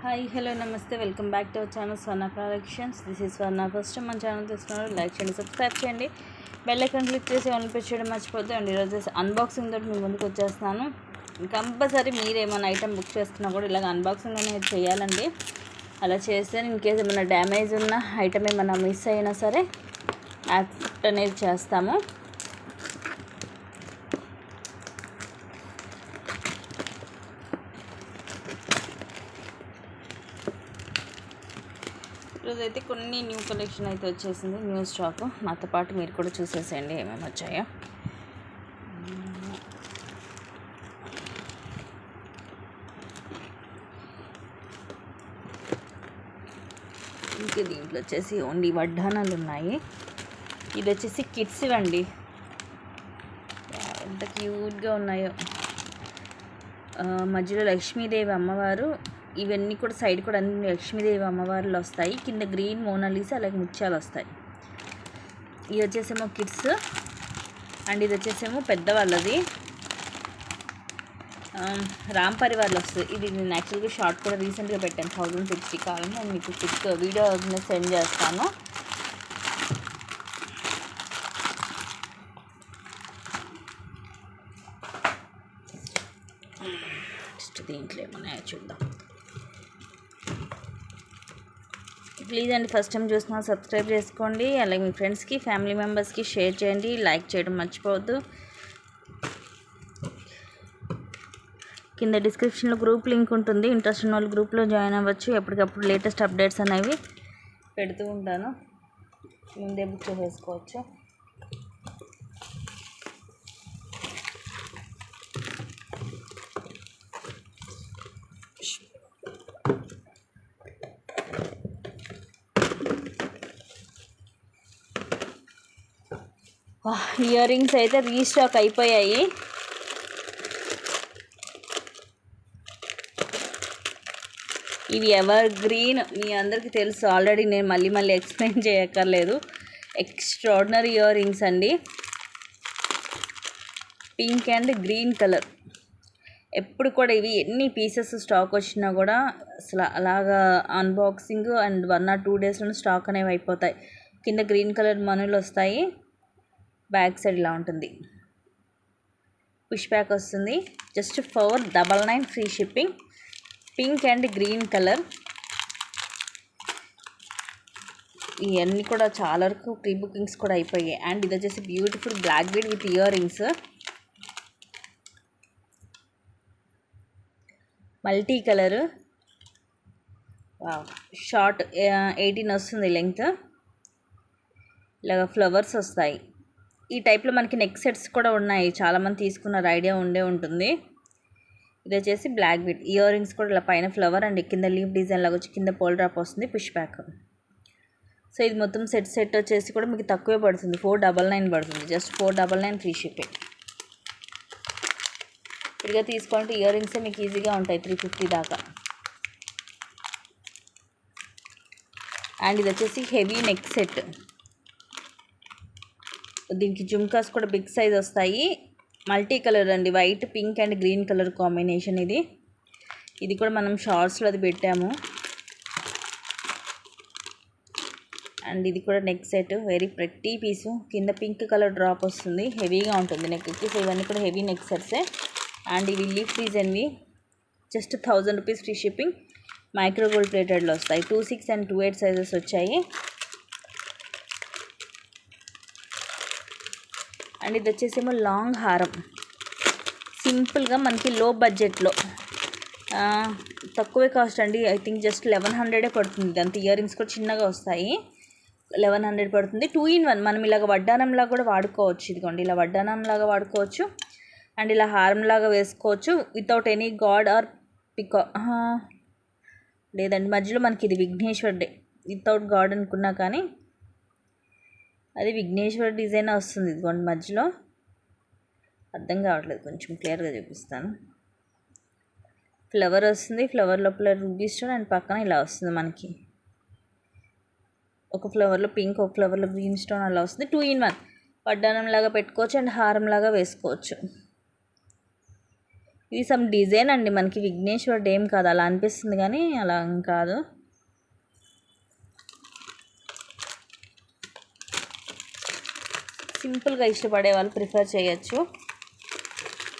Hi hello నమస్తే welcome back to our channel Swarna collections. This is Swarna. First మన channel చూస్తున్నారు like చేయండి, subscribe చేయండి, bell icon click చేసి all press చేయడం మర్చిపోద్దు. అండ్ ఈరోజు అన్బాక్సింగ్ తోటి మీ ముందుకు వచ్చేస్తున్నాను. కంపల్సరీ మీరు ఏమైనా ఐటమ్ బుక్ చేసుకున్నా కూడా ఇలాగ అన్బాక్సింగ్ అనేది చేయాలండి. అలా చేస్తే ఇన్ కేసు ఏమైనా డ్యామేజ్ ఉన్న ఐటమ్ ఏమైనా మిస్ అయినా సరే యాక్సెప్ట్ అనేది చేస్తాము. ఈరోజు అయితే కొన్ని న్యూ కలెక్షన్ అయితే వచ్చేసింది, న్యూ స్టాక్. నాతో పాటు మీరు కూడా చూసేసేయండి ఏమేమి వచ్చాయో. ఇంకా దీంట్లో వచ్చేసి ఓన్లీ వడ్డానాలు ఉన్నాయి. ఇది వచ్చేసి కిడ్స్ అండి, ఎంత క్యూట్గా ఉన్నాయో. మధ్యలో లక్ష్మీదేవి అమ్మవారు, ఇవన్నీ కూడా సైడ్ కూడా అన్ని లక్ష్మీదేవి అమ్మవార్లు వస్తాయి. కింద గ్రీన్ మోనాలిసా అలాగే ముత్యాలు వస్తాయి. ఇది వచ్చేసేమో కిడ్స్ అండ్ ఇది వచ్చేసేమో పెద్దవాళ్ళది రామ్ పరివార్లు వస్తుంది. ఇది నేను యాక్చువల్గా షార్ట్ కూడా రీసెంట్గా పెట్టాను 1060 కావాలని. నేను మీకు పిక్ వీడియో సెండ్ చేస్తాను. జస్ట్ దీంట్లో ఏమన్నా చూద్దాం. ప్లీజ్ అండి, ఫస్ట్ టైం చూస్తున్నా సబ్స్క్రైబ్ చేసుకోండి, అలాగే మీ ఫ్రెండ్స్కి ఫ్యామిలీ మెంబర్స్కి షేర్ చేయండి, లైక్ చేయడం మర్చిపోవద్దు. కింద డిస్క్రిప్షన్లో గ్రూప్ లింక్ ఉంటుంది, ఇంట్రెస్ట్ ఉన్న వాళ్ళు గ్రూప్లో జాయిన్ అవ్వచ్చు. ఎప్పటికప్పుడు లేటెస్ట్ అప్డేట్స్ అనేవి పెడుతూ ఉంటాను, ముందే బుక్ చేసేసుకోవచ్చు. ఇయర్ రింగ్స్ అయితే రీస్టాక్ అయిపోయాయి. ఇవి ఎవర్ గ్రీన్, మీ అందరికీ తెలుసు ఆల్రెడీ, నేను మళ్ళీ ఎక్స్ప్లెయిన్ చేయక్కర్లేదు. ఎక్స్ట్రాడినరీ ఇయర్ రింగ్స్ అండి, పింక్ అండ్ గ్రీన్ కలర్. ఎప్పుడు కూడా ఇవి ఎన్ని పీసెస్ స్టాక్ వచ్చినా కూడా అసలు అలాగా అన్బాక్సింగ్ అండ్ 1 or 2 డేస్లో స్టాక్ అనేవి అయిపోతాయి. కింద గ్రీన్ కలర్ మనులు వస్తాయి, బ్యాక్ సైడ్ ఇలా ఉంటుంది. పుష్ బ్యాక్ వస్తుంది. Just 499 free shipping. Pink and green colour. ఇవన్నీ కూడా చాలా వరకు ప్రీ బుకింగ్స్ కూడా అయిపోయాయి. అండ్ ఇది వచ్చేసి beautiful black bead with earrings, multi colour. Short 18 వస్తుంది లెంగ్త్. ఇలాగ ఫ్లవర్స్ వస్తాయి. ఈ టైప్లో మనకి నెక్ సెట్స్ కూడా ఉన్నాయి, చాలామంది తీసుకున్నారు, ఐడియా ఉంటుంది. ఇది వచ్చేసి బ్లాక్ బీడ్ ఇయర్ రింగ్స్ కూడా ఇలా పైన ఫ్లవర్ అండ్ కింద లీఫ్ డిజైన్ లాగా వచ్చి కింద పోల్ డ్రాప్ వస్తుంది, పుష్ బ్యాక్. సో ఇది మొత్తం సెట్ వచ్చేసి కూడా మీకు తక్కువే పడుతుంది, 499 పడుతుంది. Just 499 free shipping. ఇదిగా తీసుకుంటే ఇయర్ రింగ్సే మీకు ఈజీగా ఉంటాయి 350 దాకా. అండ్ ఇది వచ్చేసి హెవీ నెక్ సెట్. దీనికి జుమ్కాస్ కూడా బిగ్ సైజ్ వస్తాయి. మల్టీ కలర్ అండి, white pink and green colour combination. ఇది కూడా మనం షార్ట్స్లో అది పెట్టాము. అండ్ ఇది కూడా నెక్ సెట్, వెరీ ప్రెట్టి పీసు. కింద పింక్ కలర్ డ్రాప్ వస్తుంది, హెవీగా ఉంటుంది నెక్కి. సో ఇవన్నీ కూడా హెవీ నెక్ సెట్సే. అండ్ ఇవి లీఫ్ డిజైన్వి. Just 1000 rupees free shipping. Micro gold ప్లేటెడ్లో వస్తాయి. 26 and 28 సైజెస్ వచ్చాయి. అండ్ ఇది వచ్చేసేమో లాంగ్ హారం, సింపుల్గా మనకి లో బడ్జెట్లో తక్కువే కాస్ట్ అండి. ఐ థింక్ జస్ట్ 1100 పడుతుంది. అంత ఇయర్ రింగ్స్ కూడా చిన్నగా వస్తాయి, 1100 పడుతుంది. 2 in 1. మనం ఇలాగ వడ్డానంలాగా కూడా వాడుకోవచ్చు. ఇదిగోండి, ఇలా వడ్డానంలాగా వాడుకోవచ్చు అండ్ ఇలా హారంలాగా వేసుకోవచ్చు వితౌట్ ఎనీ గాడ్ ఆర్ లేదండి, మధ్యలో మనకి ఇది విఘ్నేశ్వరుడే, వితౌట్ గాడ్ అనుకున్నా కానీ అది విఘ్నేశ్వర డిజైన్ వస్తుంది. ఇదిగోండి, మధ్యలో అర్థం కావట్లేదు, కొంచెం క్లియర్గా చూపిస్తాను. ఫ్లవర్ వస్తుంది, ఫ్లవర్ లోపల రూబీ స్టోన్ అండ్ పక్కన ఇలా వస్తుంది మనకి. ఒక ఫ్లవర్లో పింక్, ఒక ఫ్లవర్లో గ్రీన్ స్టోన్ అలా వస్తుంది. 2 in 1 వడ్డానంలాగా పెట్టుకోవచ్చు అండ్ హారంలాగా వేసుకోవచ్చు. ఇది సమ్ డిజైన్ అండి, మనకి విఘ్నేశ్వరుడు ఏం కాదు, అలా అనిపిస్తుంది కానీ అలా కాదు. సింపుల్గా ఇష్టపడే వాళ్ళు ప్రిఫర్ చేయొచ్చు.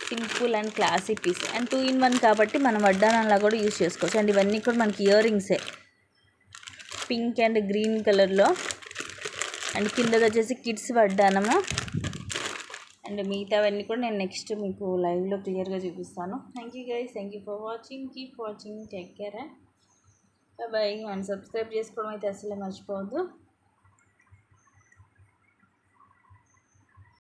Simple and classy piece and 2 in 1 కాబట్టి మనం వడ్డానంలా కూడా యూజ్ చేసుకోవచ్చు. అండ్ ఇవన్నీ కూడా మనకి ఇయర్ రింగ్సే, పింక్ అండ్ గ్రీన్ కలర్లో. అండ్ కిందది వచ్చేసి కిడ్స్ వడ్డానము. అండ్ మిగతావన్నీ కూడా నేను నెక్స్ట్ మీకు లైవ్లో క్లియర్గా చూపిస్తాను. Thank you guys, thank you for watching, keep watching, take care, bye. And subscribe చేసుకోవడం అయితే అసలే మర్చిపోవద్దు.